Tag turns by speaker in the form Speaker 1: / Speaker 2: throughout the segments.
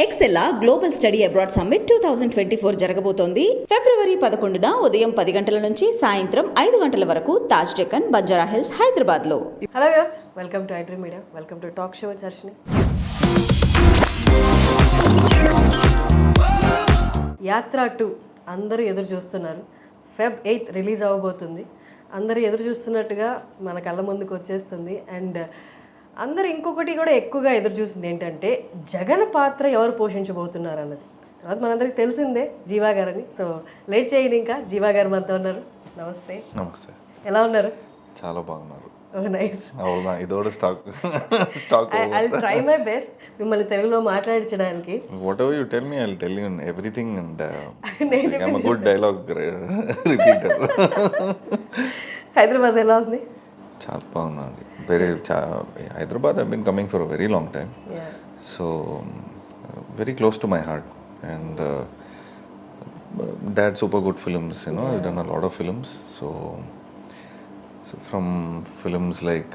Speaker 1: ఎక్సెల్లా global study abroad summit 2024 జరగబోతోంది. ఫిబ్రవరి 11న ఉదయం 10 గంటల నుంచి సాయంత్రం 5 గంటల వరకు తాజ్ డెక్కన్, బంజారా హిల్స్, హైదరాబాద్లో.
Speaker 2: హలో యోస్, welcome to iDream media, welcome to talk show with Harshini. Yatra 2 అందరూ ఎదురు చూస్తున్నారు. Feb 8 రిలీజ్ అవ్వబోతుంది. అందరూ ఎదురు చూస్తున్నట్టుగా మన కళ్ళ ముందుకు వచ్చేస్తుంది. అండ్ అందరు ఇంకొకటి కూడా ఎక్కువగా ఎదురు చూసింది ఏంటంటే జగన్ పాత్ర ఎవరు పోషించబోతున్నారు అన్నది. తర్వాత మనందరికి తెలిసిందే జీవా గారని. సో లేట్ చేయని, ఇంకా జీవా గారు మనతో ఉన్నారు. నమస్తే.
Speaker 3: నమస్తే.
Speaker 2: ఎలా ఉన్నారు?
Speaker 3: చాలా బాగున్నారు.
Speaker 2: నైస్.
Speaker 3: అవునా, ఇదోడ స్టాక్
Speaker 2: ఐ ట్రై మై బెస్ట్ మిమ్మల్ని తెలుగులో మాట్లాడించడానికి.
Speaker 3: Whatever you tell me, I will tell you everything. And I am a good dialogue repeater.
Speaker 2: Hyderabad ఎలా ఉంది?
Speaker 3: చాలా బాగుంది. Hyderabad I been coming for a very long time. So very close to my heart. And dad super good films, you know. I've done a lot of films. So from films like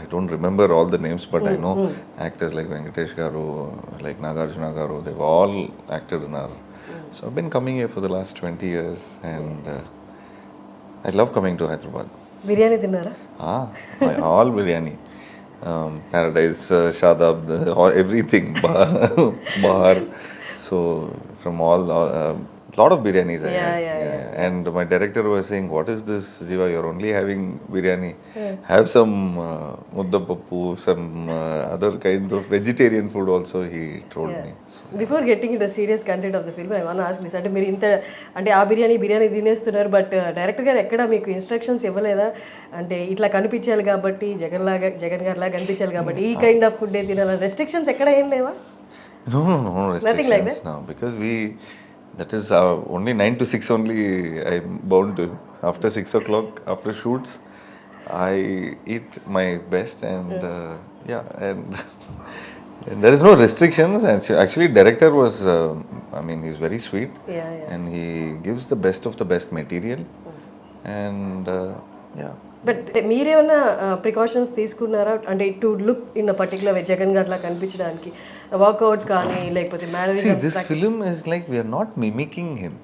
Speaker 3: I don't remember all the names, but I know actors like Venkatesh garu, like Nagarjuna garu, they've all acted in our so I've been coming here for the last 20 years. And I love coming to Hyderabad.
Speaker 2: Biryani తిన్నారా?
Speaker 3: All biryani. Paradise, Shadab, everything. Bar. So from all lot of biryanis I had. Yeah. And my director was saying, what is this, Jiiva, you're only having biryani. Have some mudda pappu, some other kinds of vegetarian food also, he told me.
Speaker 2: Before getting in the serious content of the film, I want ask this. అంటే మీరు ఇంత అంటే ఆ బిర్యానీ తినేస్తున్నారు, but director గారు ఎక్కడ మీకు instructions ఇవ్వలేదా? అంటే ఇట్లా కనిపించాలి కాబట్టి, జగన్ గారి లాగా కనిపించాలి కాబట్టి ఈ కైండ్ ఆఫ్ ఫుడ్ తినాలని రెస్ట్రిక్షన్స్ ఎక్కడ ఏం లేవా?
Speaker 3: No restrictions. Nothing like that? No, because that is only 9 to 6 only I'm bound to. After 6 o'clock, after shoots, I eat my best. And and there is no restrictions. Actually, director was, I mean, he's very sweet. And he gives the best of the best material. And
Speaker 2: but మీరేమన్నా precautions తీసుకున్నారా? అంటే to look in a particular way, Jagan గారిలా కనిపించడానికి workouts కానీ లేకపోతే mannerism?
Speaker 3: This film is like we are not mimicking him.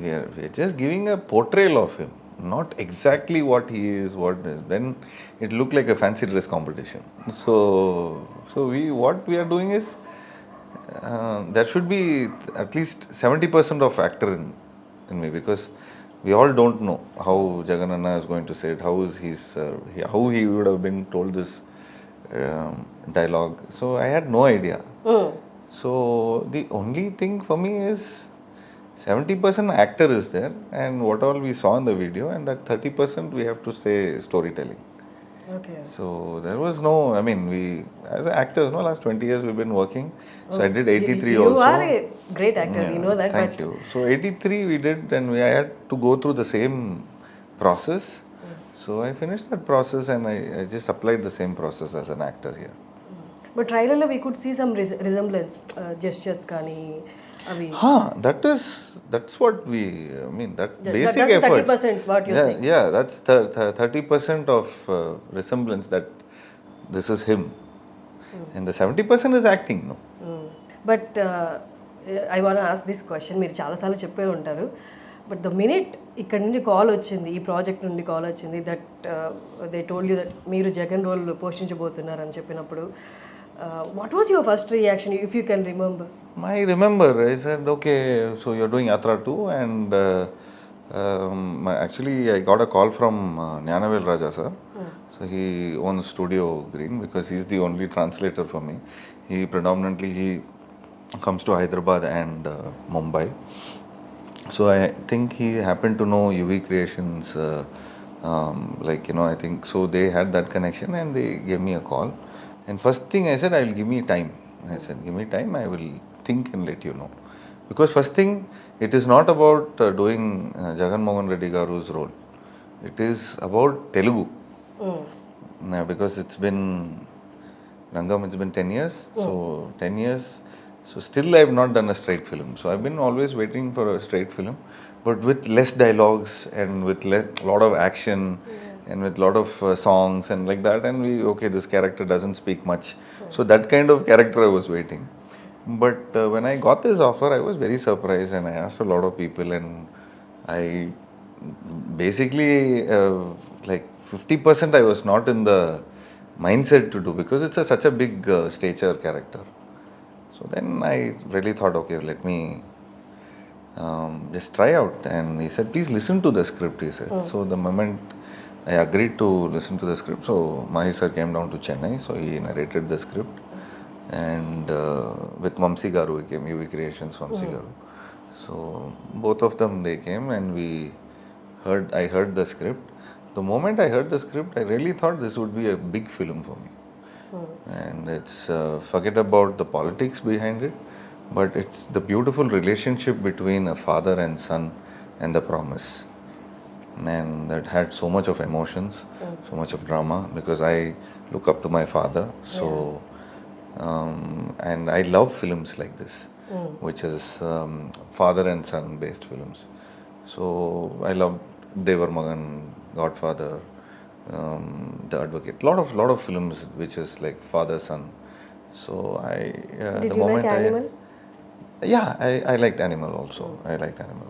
Speaker 3: We are just giving a portrayal of him, not exactly what he is. Then it looked like a fancy dress competition. So what we are doing is there should be at least 70% of actor in me, because we all don't know how Jagananna is going to say it, how he would have been told this dialogue. So I had no idea. So the only thing for me is 70% actor is there, and what all we saw in the video, and that 30% we have to say storytelling.
Speaker 2: Okay.
Speaker 3: So there was no, I mean, we as actors, no, last 20 years we've been working. So I did 83
Speaker 2: you
Speaker 3: also.
Speaker 2: You are a great actor, we know that.
Speaker 3: Thank you. So 83 we did, and I had to go through the same process. So I finished that process, and I just applied the same process as an actor here.
Speaker 2: But trailer lo we could see some resemblance, gestures kani avi.
Speaker 3: That's what we, I mean, that basic
Speaker 2: that's
Speaker 3: effort.
Speaker 2: 30% what you're saying.
Speaker 3: Yeah, that's 30% of resemblance, that this is him. And the 70% is acting, no?
Speaker 2: But I want ask this question. మీరు చాలాసార్లు చెప్పే ఉంటారు, but the minute ఇక్కడ నుండి call వచ్చింది, ఈ project నుండి call వచ్చింది, that they told you that మీరు జగన్ రోల్ పోషించబోతున్నారు అని చెప్పినప్పుడు, what was your first reaction, if you can remember?
Speaker 3: I remember, I said, okay, so you're doing Yatra 2, and actually I got a call from Gnanavel Raja sir. So he owns Studio Green, because he's the only translator for me. He predominantly comes to Hyderabad and Mumbai. So I think he happened to know UV Creations, like, you know, I think so they had that connection, and they gave me a call. And first thing I said, I will give me time. I said, give me time, I will think and let you know. Because first thing, it is not about doing Jagan Mohan Reddy Garu's role. It is about Telugu. Because it's been Rangam, it's been 10 years. So 10 years. So still I have not done a straight film. So I've been always waiting for a straight film, but with less dialogues and with lot of action. And with lot of songs and like that, and this character doesn't speak much. So that kind of character I was waiting. But when I got this offer, I was very surprised, and I asked a lot of people, and I basically like 50% I was not in the mindset to do, because it's such a big stature character. So then I really thought, okay, let me just try out. And he said, please listen to the script, he said. So the moment I agreed to listen to the script, so Mahi sir came down to Chennai, so he narrated the script. And with Vamsi Garu, he came, UV Creations Vamsi Garu. So both of them, they came, and I heard the script. The moment I heard the script, I really thought this would be a big film for me. And it's forget about the politics behind it, but it's the beautiful relationship between a father and son, and the promise. And that had so much of emotions, so much of drama, because I look up to my father. So and I love films like this, which is father and son based films. So I love Devar Magan, Godfather, The Advocate. Lot of films which is like father son. So
Speaker 2: Did
Speaker 3: the
Speaker 2: you like
Speaker 3: moment
Speaker 2: Animal?
Speaker 3: I liked Animal also. I liked Animal.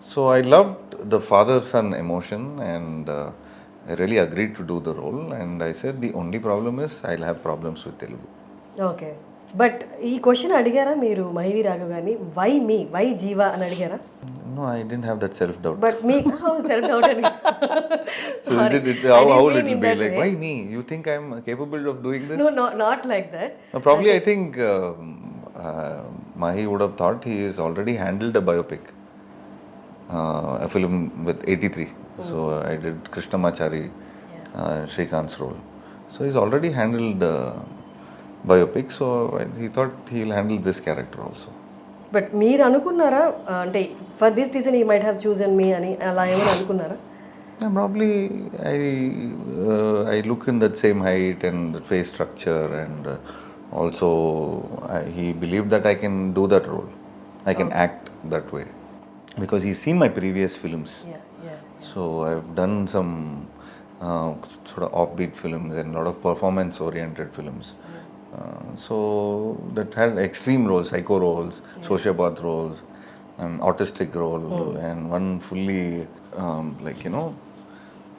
Speaker 3: So I loved the father son emotion, and I really agreed to do the role. And I said the only problem is I'll have problems with Telugu.
Speaker 2: Okay, but ఈ question అడిగారా మీరు మహివి రాఘవ్ గారిని, why జీవా అని అడిగారా?
Speaker 3: No, I didn't have that self doubt.
Speaker 2: But me self doubt అని
Speaker 3: So how would it be like? Why me? You think I'm capable of doing this?
Speaker 2: No not like that.
Speaker 3: Probably I think Mahi would have thought he has already handled a biopic, a film with 83. So I did Krishnamachari, Shrikant's role. So he's already handled biopic. So he thought he'll handle this character also.
Speaker 2: But మీరు అనుకున్నారా అంటే for this reason he might have chosen మీ అని అలా ఏమైనా అనుకున్నారా?
Speaker 3: Yeah, probably I look in that same height and the face structure, and also he believed that I can do that role. I can act that way, because he's seen my previous films.
Speaker 2: Yeah.
Speaker 3: So I've done some sort of offbeat films and a lot of performance-oriented films. So that had extreme roles, psycho roles, sociopath roles, autistic role, and one fully like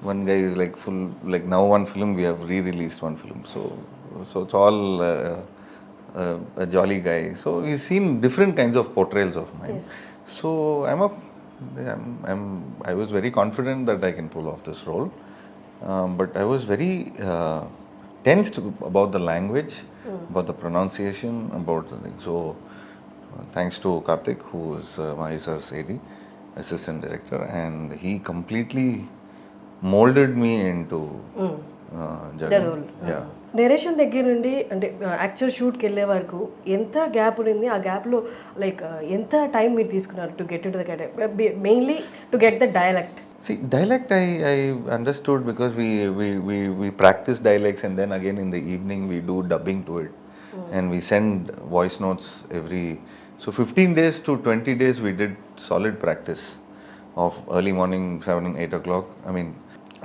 Speaker 3: one guy is like full, like now one film we have re-released one film. So it's all a jolly guy. So he's seen different kinds of portrayals of mine. So I was very confident that I can pull off this role, but I was very tensed about the language, about the pronunciation, about the thing. So thanks to Karthik, who is my sir's AD, assistant director, and he completely molded me into Jagan. Yeah.
Speaker 2: Direction దగ్గర నుండి అంటే actual షూట్కి వెళ్ళే వరకు ఎంత gap ఉంది? ఆ గ్యాప్లో like ఎంత టైం మీరు తీసుకున్నారు to get to the character, mainly to get the dialect?
Speaker 3: See, dialect I understood, because we practice dialects, and then again in the evening we do dubbing to it, and we send voice notes every. So 15 days to 20 days we did solid practice of early morning 7 and 8 o'clock. I mean,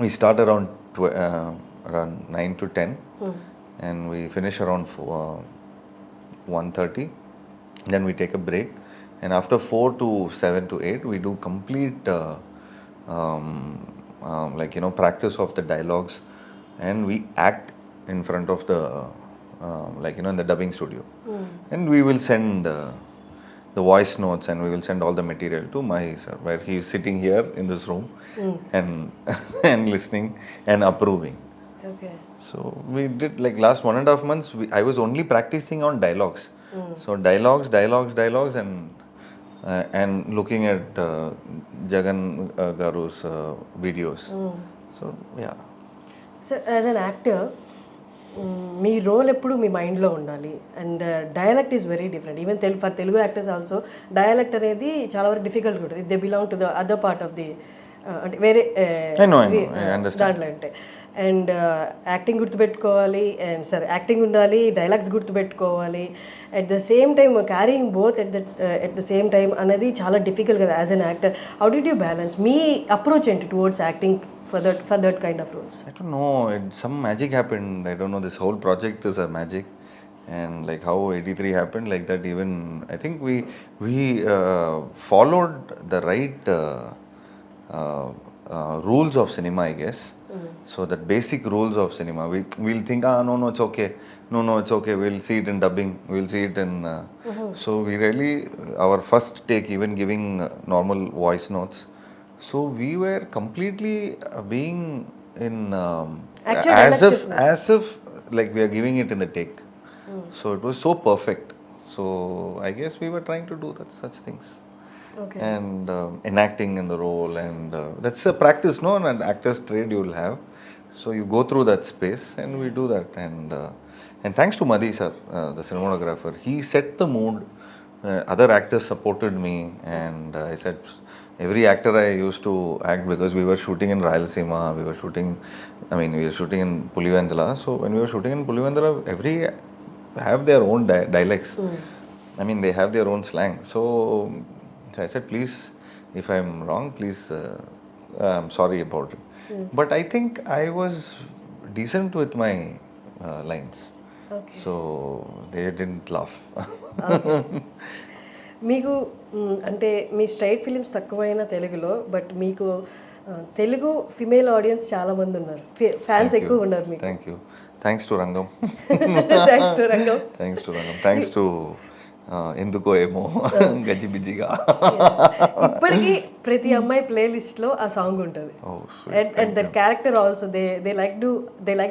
Speaker 3: we start around 9 to 10, and we finish around 1:30. Then we take a break, and after 4 to 7 to 8 we do complete like practice of the dialogues, and we act in front of the like in the dubbing studio, and we will send the voice notes, and we will send all the material to my sir, where he is sitting here in this room and and listening and approving.
Speaker 2: Okay.
Speaker 3: So we did like last 1.5 months I was only practicing on dialogues. So dialogues and looking at Jagan Garu's videos. So yeah.
Speaker 2: So as an actor మీ రోల్ ఎప్పుడు మీ మైండ్లో ఉండాలి, and dialect is very different. Even for Telugu actors also dialect అనేది చాలా వరకు difficult ఉంటుంది. They belong to the other part of the అంటే వేరే
Speaker 3: I understand.
Speaker 2: దాంట్లో అంటే. అండ్ యాక్టింగ్ గుర్తుపెట్టుకోవాలి, అండ్ యాక్టింగ్ ఉండాలి, డైలాగ్స్ గుర్తుపెట్టుకోవాలి, at the same time carrying both at the same time అనేది చాలా డిఫికల్ట్ కదా as an actor. How did you balance? మీ అప్రోచ్ ఏంటి towards acting for that kind of roles?
Speaker 3: I don't know, some magic happened. I don't know, this whole project is a magic, and like how 83 happened, like that even I think we followed the right rules of cinema, I guess. So that basic rules of cinema, we'll think, no, it's okay, no, it's okay, we'll see it in dubbing, we'll see it in so we really, our first take, even giving normal voice notes, so we were completely being in
Speaker 2: Actual
Speaker 3: as
Speaker 2: dialogue
Speaker 3: if
Speaker 2: చెప్పినట్టు.
Speaker 3: as if like we are giving it in the take. So it was so perfect. So I guess we were trying to do that, such things.
Speaker 2: Okay.
Speaker 3: And enacting in the role, and that's a practice, no, an actor's trade you will have. So you go through that space, and we do that. And thanks to Madhi sir, the cinematographer, he set the mood. Other actors supported me, and I said, every actor I used to act, because we were shooting in Rayalaseema, we were shooting in Pulivendala. So when we were shooting in Pulivendala, every have their own dialects. I mean, they have their own slang. So I said, please, if I'm wrong, please, I'm sorry about it. But I think I was decent with my lines.
Speaker 2: Okay.
Speaker 3: So they didn't laugh.
Speaker 2: మీకు అంటే మీ straight films తక్కువైన తెలుగులో, but మీకు Telugu female audience చాలా మంది ఉన్నారు, fans
Speaker 3: Thank you.
Speaker 2: ఎక్కువ ఉన్నారు మీకు.
Speaker 3: Thank you. Thanks to Rangam.
Speaker 2: Thanks to రంగం.
Speaker 3: Thanks to Rangam. Thanks to ఎందుకో ఏమో గజిబిజిగా.
Speaker 2: ఇప్పటికీ ప్రతి అమ్మాయి ప్లేలిస్ట్ లో ఆ సాంగ్ ఉంటుంది.
Speaker 3: Oh, sweet.
Speaker 2: And that character also they like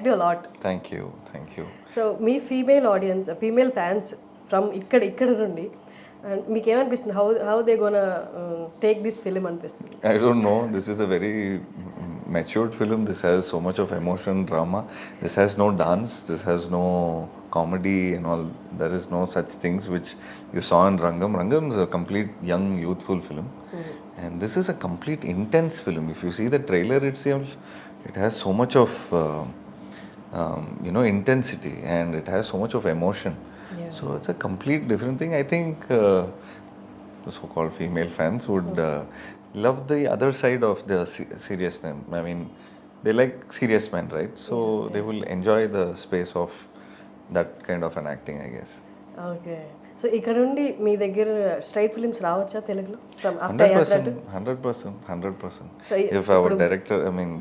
Speaker 2: do a lot.
Speaker 3: Thank you. Thank you.
Speaker 2: So మీ female audience, female fans from ఇక్కడ నుండి మీకు ఏమనిపిస్తుంది? How they gonna take this film అనిపిస్తుంది?
Speaker 3: I don't know. This is a very matured film. This has so much of emotion, drama. This has no dance. This has no comedy and all. There is no such things which you saw in Rangam. Rangam is a complete young, youthful film. And this is a complete intense film. If you see the trailer itself, it has so much of intensity, and it has so much of emotion.
Speaker 2: Yeah.
Speaker 3: So it's a complete different thing. I think the so-called female fans would love the other side of the seriousness. I mean, they like serious men, right? So they will enjoy the space of that kind of an acting, I guess.
Speaker 2: Okay. So ఇక్కడ నుండి మీ దగ్గర straight films రావచ్చా తెలుగులో from after యాత్ర to?
Speaker 3: 100%.
Speaker 2: So,
Speaker 3: If our director,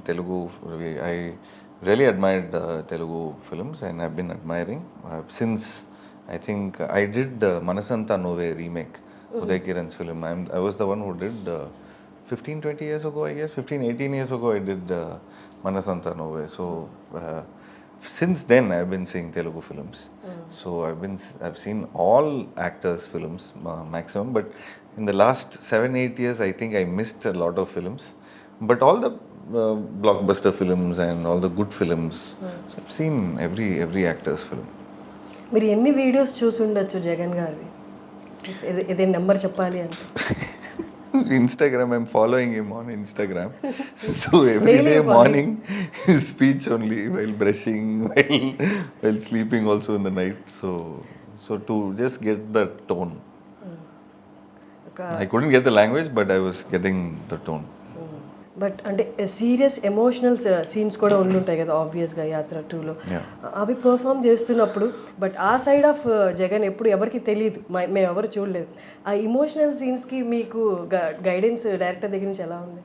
Speaker 3: Telugu, I really admired Telugu films, and I've been admiring since, I think I did Manasanta Nove remake, Uday Kiran's film. I was the one who did 15-20 years ago, I guess, 15-18 years ago, I did Manasanta Nove. So since then I've been seeing Telugu films. So I've seen all actors' films maximum, but in the last 7-8 years I think I missed a lot of films. But all the blockbuster films and all the good films, so I've seen every actor's film.
Speaker 2: మీరు ఎన్ని videos చూసి ఉండొచ్చు జగన్ గారివి? ఏదైనా number చెప్పాలి అంటే?
Speaker 3: Instagram, I'm following him on Instagram. So every day morning, his speech only, while brushing, while sleeping also in the night. So to just get the tone. I couldn't get the language, but I was getting the tone.
Speaker 2: But అంటే serious emotional scenes కూడా ఉండుంటాయి కదా ఆబ్వియస్గా యాత్ర 2లో. అవి perform చేస్తున్నప్పుడు, but ఆ side of Jagan ఎప్పుడు ఎవరికి తెలియదు, మేము ఎవరు చూడలేదు. ఆ ఇమోషనల్ సీన్స్కి మీకు గైడెన్స్ డైరెక్టర్ దగ్గర నుంచి ఎలా ఉంది?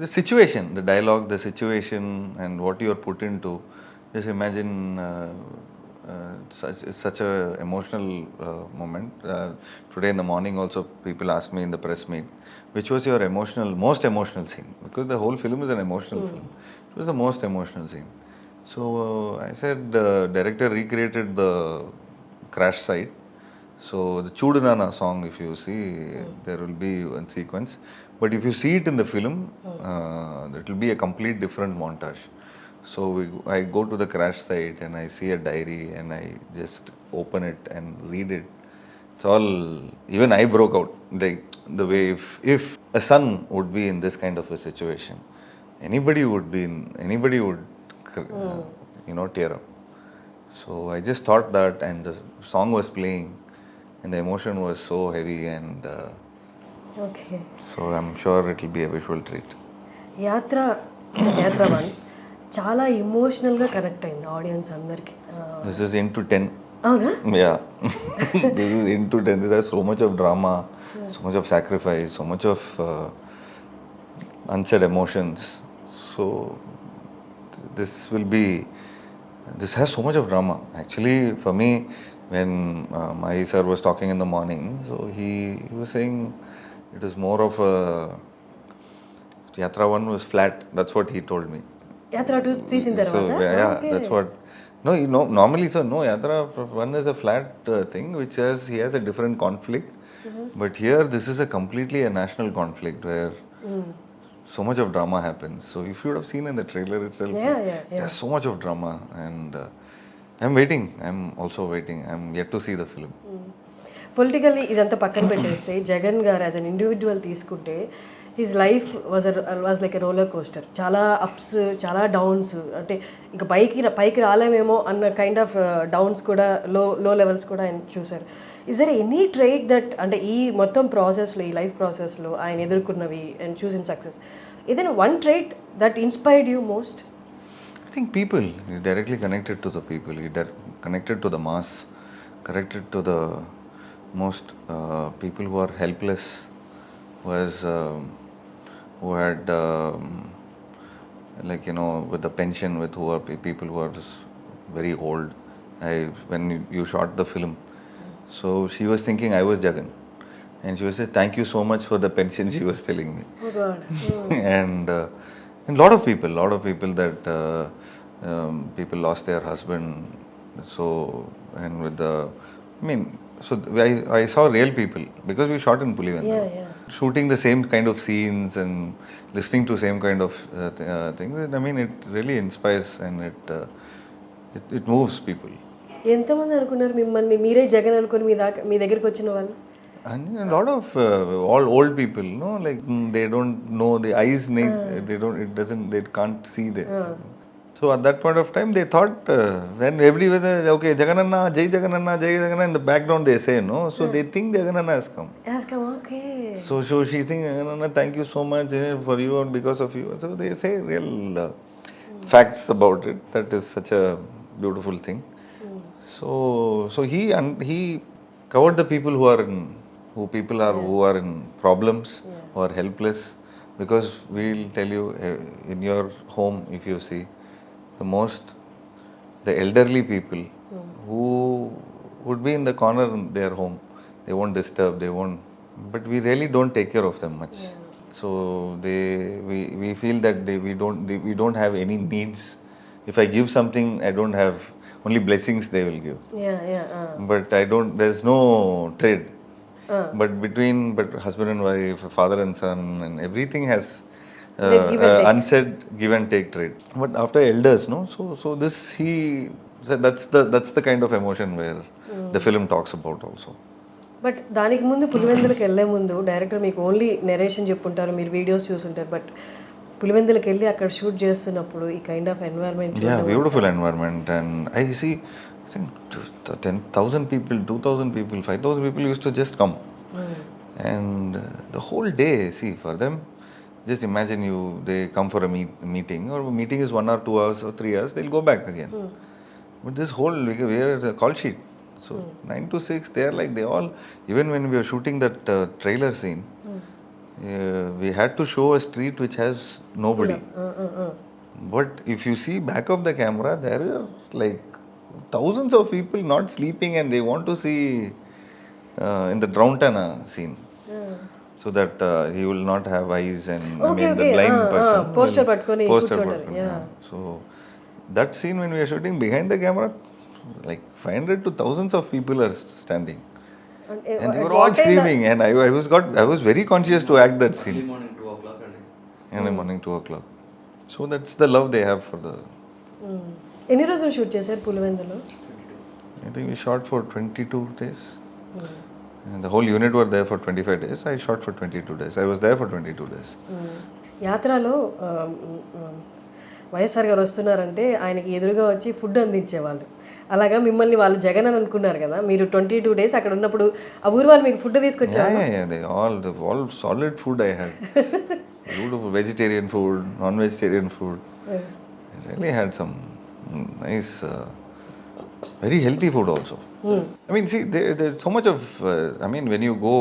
Speaker 3: The situation, the dialogue, the situation, and what you are put into. Just imagine such a emotional moment. Today in the morning also, people asked me in the press meet, which was your most emotional scene? Because the whole film is an emotional film. It was the most emotional scene. So I said, the director recreated the crash site. So the Chudunana song, if you see, there will be one sequence. But if you see it in the film, it will be a complete different montage. So I go to the crash site and I see a diary, and I just open it and read it. It's all, even I broke out. The way if a son would be in this kind of a situation, anybody would tear up. So I just thought that, and the song was playing, and the emotion was so heavy, and
Speaker 2: okay.
Speaker 3: so I'm sure it will be a visual treat.
Speaker 2: యాత్ర 1 చాలా ఇమోషనల్గా connect అయింది audience అందరికీ.
Speaker 3: This is into 10.
Speaker 2: అవునా?
Speaker 3: Yeah. This is into 10. There's so much of drama, so much of sacrifice, so much of unsaid emotions. So this will be, this has so much of drama. Actually, for me, when my sir was talking in the morning, so he was saying it is more of a, Yatra 1 was flat. That's what he told me.
Speaker 2: యాత్ర 2 తీసిన
Speaker 3: So
Speaker 2: తర్వాత?
Speaker 3: yeah,
Speaker 2: okay.
Speaker 3: that's what. No, you know, normally, sir, no, Yatra 1 is a flat thing which he has a different conflict. But here, this is a completely a national conflict where so much of drama happens. So if you would have seen in the trailer itself,
Speaker 2: Yeah.
Speaker 3: there's so much of drama, and I'm waiting. I'm also waiting. I'm yet to see the film.
Speaker 2: Politically ఇదంతా పక్కన పెట్టేస్తే జగన్ గారు as an individual తీసుకుంటే his life was like a roller coaster. చాలా apps, చాలా downs, అంటే ఇంకా పైకి రాలేమేమో అన్న కైండ్ ఆఫ్ డౌన్స్ కూడా, లో లెవెల్స్ కూడా ఆయన చూసారు. Is there any trait that, అంటే ఈ మొత్తం ప్రాసెస్లో, ఈ లైఫ్ ప్రాసెస్లో ఆయన ఎదుర్కొన్నవి అండ్ చూస్ ఇన్ సక్సెస్, ఏదైనా one trait that inspired you most?
Speaker 3: I think people. He directly connected to the people. He connected to the mass, connected to the most people who are helpless, who had like, you know, with the pension, with who are people who are very old. When you shot the film, so she was thinking I was Jagan, and she was saying thank you so much for the pension. She was telling me.
Speaker 2: Oh God.
Speaker 3: And a lot of people that people lost their husband. So, and with the, I mean, so I saw real people because we shot in Pulivendula.
Speaker 2: Yeah.
Speaker 3: Shooting the same kind of scenes and listening to same kind of things. I mean, it really inspires, and it moves people.
Speaker 2: ఎంతమంది అనుకున్నారు మిమ్మల్ని మీరే జగన్ అనుకుని మీ దగ్గరికి వచ్చిన వాళ్ళు?
Speaker 3: And a lot of all old people, no, like they don't know the eyes. They don't. It doesn't. They can't see the. So at that point of time, they thought when everybody, okay, Jagananna, Jai Jagananna, Jai Jagananna, in the background they say no. So they think Jagananna has come.
Speaker 2: Okay.
Speaker 3: So she thinks, Jagananna, thank you so much for you and because of you. So they say real facts about it. That is such a beautiful thing. So he covered the people who are in, who are in problems, who are helpless. Because we'll tell you, in your home, if you see, the elderly people who would be in the corner in their home, they won't disturb, but we really don't take care of them much. So we feel that we don't have any needs. If I give something, I don't have, only blessings they will give. But there's no trade. But husband and wife, father and son, and everything has unsaid give and take trade. But after elders, no, so this that's the kind of emotion where the film talks about also.
Speaker 2: But దానికి ముందు పులివెందులకు వెళ్ళే ముందు director మీకు only narration చెప్పుంటారు, మీరు videos చూసుంటారు. But పులివెందులకు వెళ్ళి అక్కడ షూట్ చేస్తున్నప్పుడు ఈ kind of environment,
Speaker 3: beautiful environment. And I think 10,000 people, 2,000 people, 5,000 people used to just come. And the whole day, see, for them, just imagine they come for a meeting, or a meeting is 1 or 2 hours or 3 hours, they'll go back again. But this whole, we are a call sheet. So 9 to 6, they are like, they all, even when we were shooting that trailer scene, we had to show a street which has nobody. But if you see back of the camera, there are like thousands of people not sleeping, and they want to see in the Drontana scene. So that he will not have eyes, and the blind person.
Speaker 2: Poster patkoni
Speaker 3: కూర్చోంటారు. So that scene when we are shooting behind the camera, like 500 to thousands of people are standing, and they were all screaming, and I was very conscious to act that scene.
Speaker 4: Early morning 2 o'clock.
Speaker 3: Early morning 2 o'clock. So that's the love they have for the.
Speaker 2: ఎన్ని రోజులు shoot చేశారు పులివెందులో?
Speaker 3: I think we shot for 22 days. And the whole unit were there for 25 days. I shot for 22 days. I was there for 22 days.
Speaker 2: యాత్రలో వైఎస్ఆర్ గారు వస్తున్నారంటే ఆయనకి ఎదురుగా వచ్చి food అందించేవాళ్ళు. అలాగా మిమ్మల్ని వాళ్ళు జగన్ అని అనుకున్నారు కదా, మీరు 22 days అక్కడ ఉన్నప్పుడు ఆ ఊరు వాళ్ళు మీకు ఫుడ్ తీసుకొచ్చారు?
Speaker 3: Yeah. They all solid food I had. Beautiful vegetarian food, non-vegetarian food. I really had some nice very healthy food also. I mean, see, there's so much of, I mean, when you go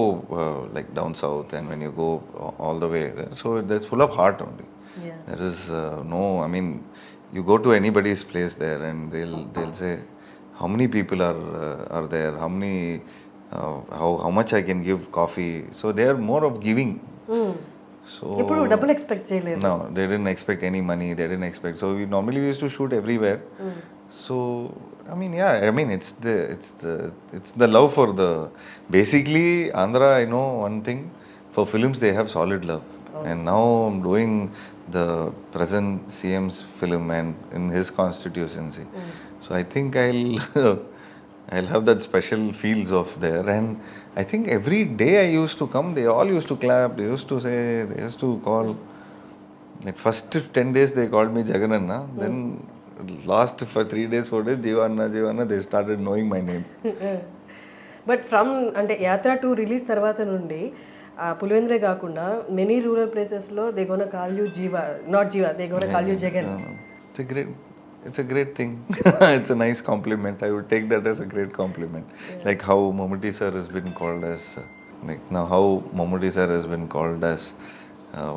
Speaker 3: like down south and when you go all the way, so there's full of heart only.
Speaker 2: Yeah.
Speaker 3: There is no, I mean, you go to anybody's place there and they'll say, how many people are there? How many, how much I can give coffee? So they are more of giving. So
Speaker 2: ఇప్పుడు డబ్బులు expect చేయలేదు.
Speaker 3: no, they didn't expect any money. They didn't expect. So we used to shoot everywhere. So I mean, yeah, I mean it's the love for the. Basically, Andhra, I know one thing. For films, they have solid love. And now I'm doing the present CM's film and in his constituency. So I think I'll have that special feels of there. And I think every day I used to come, they all used to clap, they used to say, they used to call. Like first 10 days they called me Jagananna. Then last for 3 days, 4 days, Jiiva, they started knowing my name.
Speaker 2: But from అంటే యాత్ర 2 రిలీజ్ తర్వాత నుండి పులివెందులే కాకుండా many rural ప్లేసెస్లో they gonna call you Jiiva, not Jiiva, they gonna call you Jagan.
Speaker 3: It's a great thing. It's a nice compliment. I would take that as a great compliment. Like how Mammootty sir has been called as, like now how Mammootty sir has been called as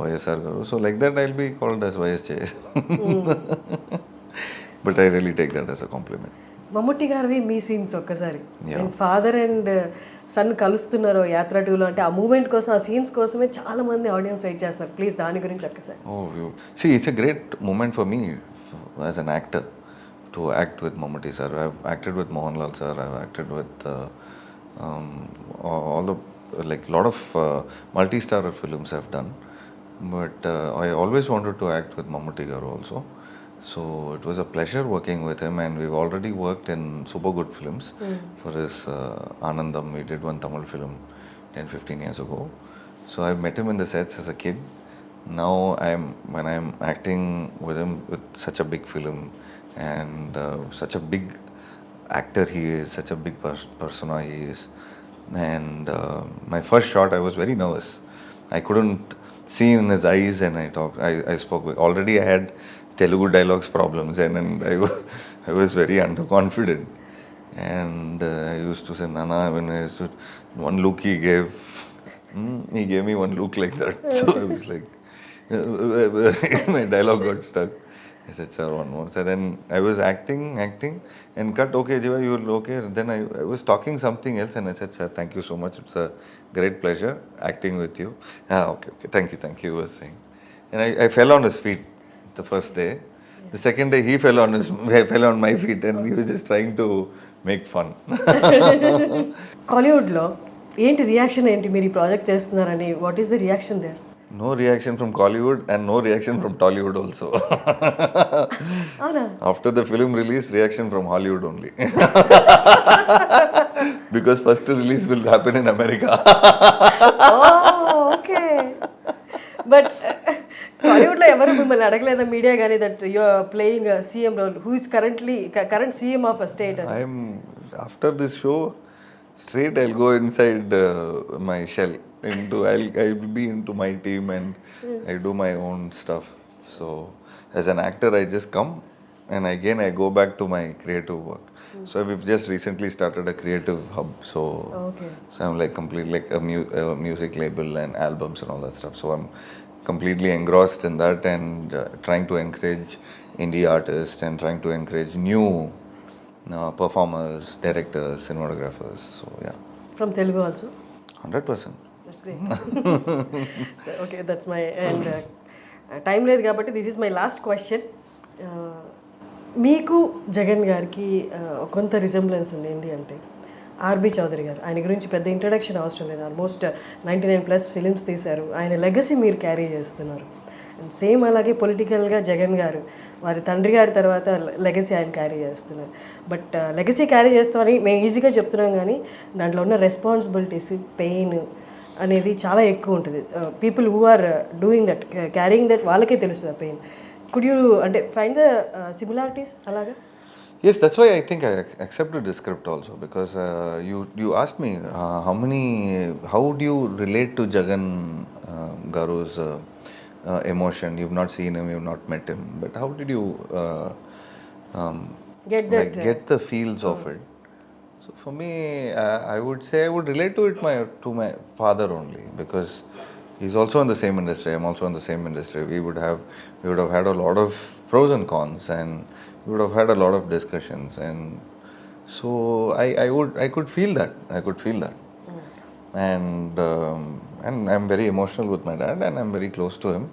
Speaker 3: YSR Garu. So like that I'll be called as YSJ. But I really take that as a compliment.
Speaker 2: Mammootty గారివి మీ scenes ఒక్కసారి
Speaker 3: Yeah.
Speaker 2: And father and son కలుస్తున్నారు యాత్ర 2లో అంటే ఆ moment కోసం, ఆ scenes కోసమే చాలా మంది ఆడియన్స్ వెయిట్ చేస్తున్నారు. ప్లీజ్ దాని గురించి ఒక్కసారి.
Speaker 3: Oh, see, it's a great moment for me as an actor to act with Mammootty sir. I've acted with Mohanlal sir. I've acted with all the like lot of multi-star films I've done. But I always wanted to act with Mammootty garu also. So it was a pleasure working with him, and we've already worked in super good films. For his Anandam, we did one Tamil film 10-15 years ago. So I met him in the sets as a kid. Now when I'm acting with him with such a big film and such a big actor he is, such a big persona he is. And my first shot, I was very nervous. I couldn't see in his eyes, and I spoke. Already I had Telugu dialogues problems, and I was very underconfident. And I used to say, Nana, when I used to, one look he gave me one look like that. So I was like, my dialogue got stuck. I said, sir, one more. So then I was acting, and cut, okay, Jiiva, you will okay. Then I was talking something else, and I said, sir, thank you so much. It's a great pleasure acting with you. Okay, thank you, he was saying. And I fell on his feet the first day. The second day, he fell on my feet, and he was just trying to make fun.
Speaker 2: కాలీవుడ్లో ఏంటి reaction, ఏంటి మీరు ఈ project చేస్తున్నారని? What is the reaction there?
Speaker 3: No reaction from Collywood and no reaction from Tollywood also.
Speaker 2: అవునా?
Speaker 3: After the film release, reaction from Hollywood only. Because first release will happen in America.
Speaker 2: Okay. But కాలీవుడ్లో ఎవరు మిమ్మల్ని అడగలేదా media కానీ that you are playing CM role, who is current CM of a state?
Speaker 3: After this show, straight I'll go inside my shell. I'll be into my team, and I do my own stuff. So as an actor, I just come, and again I go back to my creative work. So we've just recently started a creative hub. So
Speaker 2: Okay.
Speaker 3: so I'm like completely like a music label and albums and all that stuff. So I'm completely engrossed in that, and trying to encourage indie artists and trying to encourage new performers, directors, cinematographers. So yeah,
Speaker 2: from Telugu also?
Speaker 3: 100%.
Speaker 2: That's great. Okay, that's my and time లేదు కాబట్టి this is my last question. మీకు జగన్ గారికి కొంత resemblance ఉంది ఏంటి అంటే RB Chowdary గారు. ఆయన గురించి పెద్ద ఇంట్రడక్షన్ అవసరం లేదు. ఆల్మోస్ట్ 99+ ఫిలిమ్స్ తీశారు. ఆయన లెగసీ మీరు క్యారీ చేస్తున్నారు. అండ్ సేమ్ అలాగే పొలిటికల్గా జగన్ గారు వారి తండ్రి గారి తర్వాత లెగసీ ఆయన క్యారీ చేస్తున్నారు. బట్ లెగసీ క్యారీ చేస్తామని మేము ఈజీగా చెప్తున్నాం, కానీ దాంట్లో ఉన్న రెస్పాన్సిబిలిటీస్, పెయిన్ అనేది చాలా ఎక్కువ ఉంటుంది. People who are doing that, carrying that, వాళ్ళకే తెలుస్తుంది ఆ పెయిన్. కుడ్ యూ అంటే ఫైండ్ ద సిమిలారిటీస్ అలాగా?
Speaker 3: Yes, that's why I think I accepted the script also, because you asked me how do you relate to Jagan Garu's emotion? You've not seen him, you've not met him, but how did you
Speaker 2: Get that,
Speaker 3: like get the feels of it. So for me, I would say I would relate to it my father only, because he's also in the same industry. I'm also in the same industry. We would have had a lot of pros and cons, and we would have had a lot of discussions. And so I could feel that. I could feel that. And I'm very emotional with my dad, and I'm very close to him.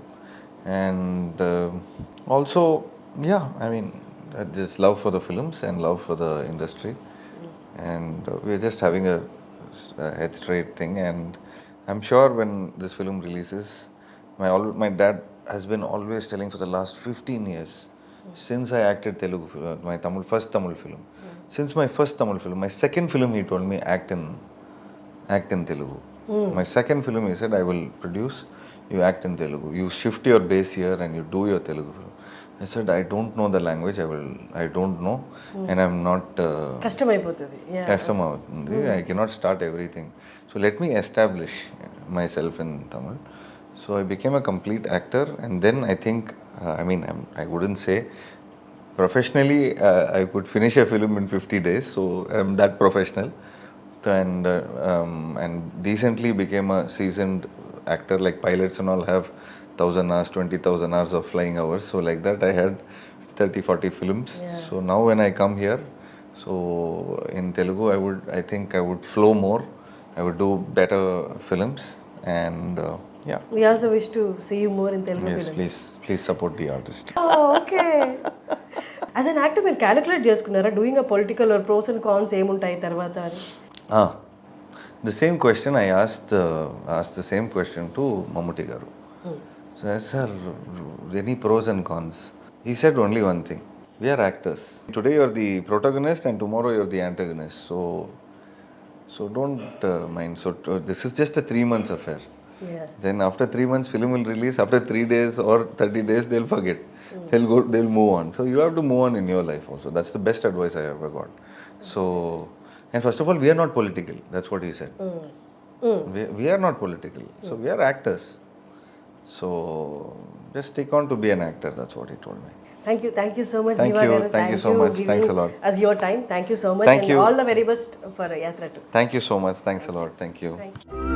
Speaker 3: And also, yeah, I mean, just love for the films and love for the industry. And we're just having a head straight thing. And I'm sure when this film releases, my dad has been always telling for the last 15 years, since I acted Telugu, my first Tamil film. Since my first Tamil film, my second film, he told me act in Telugu. My second film, he said, I will produce, you act in Telugu. You shift your base here and you do your Telugu film. I said, I don't know the language, I don't know, and I'm not.
Speaker 2: కష్టమైపోతుంది. Yeah.
Speaker 3: Customer, I cannot start everything. So let me establish myself in Tamil. So I became a complete actor, and then I think, I wouldn't say professionally, I could finish a film in 50 days. So I'm that professional, and decently became a seasoned actor. Like pilots and all have 1,000 hours, 20,000 hours of flying hours. So like that, I had 30, 40 films.
Speaker 2: Yeah.
Speaker 3: So now when I come here, so in Telugu, I think I would flow more. I would do better films, and yeah.
Speaker 2: We also wish to see you more in Telugu
Speaker 3: Yes,
Speaker 2: films.
Speaker 3: please support the artist.
Speaker 2: Oh, okay. As an actor మీరు calculate చేసుకున్నారా doing a political or pros and cons ఏముంటాయి తర్వాత అని?
Speaker 3: The same question I asked the same question to Mammootty garu. So I said, sir, any pros and cons? He said only one thing: we are actors. Today you are the protagonist, and tomorrow you are the antagonist. So don't mind. So this is just a 3 months affair.
Speaker 2: Yeah.
Speaker 3: Then after 3 months, film will release. After 3 days or 30 days, they'll forget. They'll move on. So you have to move on in your life also. That's the best advice I ever got. So, and first of all, we are not political. That's what he said. We are not political. So we are actors. So just stick on to be an actor. That's what he told me.
Speaker 2: Thank you so much,
Speaker 3: Thank
Speaker 2: Jiiva
Speaker 3: you.
Speaker 2: garu.
Speaker 3: Thank you so much.
Speaker 2: Giving
Speaker 3: Thanks a lot.
Speaker 2: us your time. Thank you so much.
Speaker 3: Thank
Speaker 2: and
Speaker 3: you.
Speaker 2: all the very best for Yatra too.
Speaker 3: Thank you so much. Thanks a lot. Thank you.
Speaker 2: Thank you.